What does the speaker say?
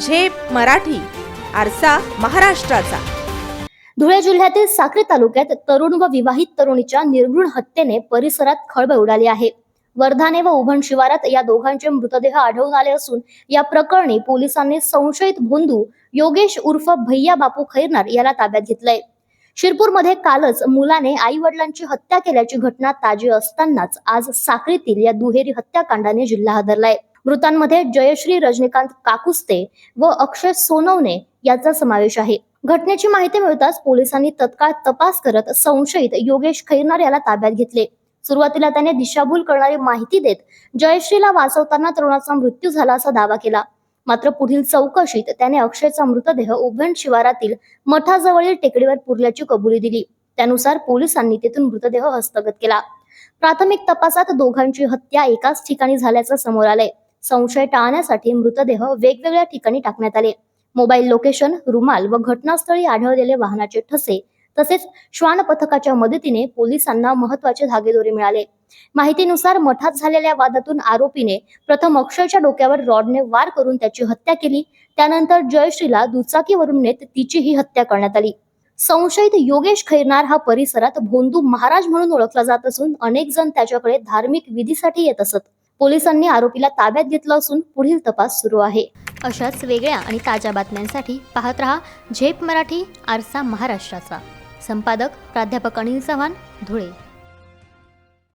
झेप मराठी, आरसा महाराष्ट्राचा. धुळे जिल्ह्यातील साक्री तालुक्यात तरुण व विवाहित तरुणीच्या निर्घृण हत्येने परिसरात खळबळ उडाली आहे. वर्धाने व उभण शिवारात या दोघांचे मृतदेह आढळून आले असून या प्रकरणी पोलिसांनी संशयित भोंदू योगेश उर्फ भैया बापू खैरनार याला ताब्यात घेतलंय. शिरपूरमध्ये कालच मुलाने आई वडिलांची हत्या केल्याची घटना ताजी असतानाच आज साक्रीतील या दुहेरी हत्याकांडाने जिल्हा हादरलाय. मृतांमध्ये जयश्री रजनीकांत काकुस्ते व अक्षय सोनवणे याचा समावेश आहे. घटनेची माहिती मिळताच पोलिसांनी तत्काळ तपास करत संशयित योगेश खैरनार याला ताब्यात घेतले. सुरुवातीला त्याने दिशाभूल करणारी माहिती देत जयश्रीला वाचवताना तरुणाचा मृत्यू झाला असा दावा केला. मात्र पुढील चौकशीत त्याने अक्षयचा मृतदेह उभण शिवारातील मठाजवळील टेकडीवर पुरल्याची कबुली दिली. त्यानुसार पोलिसांनी तेथून मृतदेह हस्तगत केला. प्राथमिक तपासात दोघांची हत्या एकाच ठिकाणी झाल्याचं समोर आलंय. संशय टाळण्यासाठी मृतदेह वेगवेगळ्या ठिकाणी टाकण्यात आले. मोबाईल लोकेशन, रुमाल व घटनास्थळी आढळलेले वाहनाचे ठसे तसेच श्वान पथकाच्या मदतीने पोलिसांना महत्त्वाचे धागेदोरे मिळाले. माहितीनुसार मठात झालेल्या वादातून आरोपीने प्रथम अक्षयच्या डोक्यावर रॉडने वार करून त्याची हत्या केली. त्यानंतर जयश्रीला दुचाकीवरून नेत तिचीही हत्या करण्यात आली. संशयित योगेश खैरनार हा परिसरात भोंदू महाराज म्हणून ओळखला जात असून अनेक जण त्याच्याकडे धार्मिक विधीसाठी येत असत. पोलिसांनी आरोपीला ताब्यात घेतलं असून पुढील तपास सुरू आहे. अशाच वेगळ्या आणि ताज्या बातम्यांसाठी पाहत रहा झेप मराठी, आरसा महाराष्ट्राचा. संपादक प्राध्यापक अनिल चव्हाण, धुळे.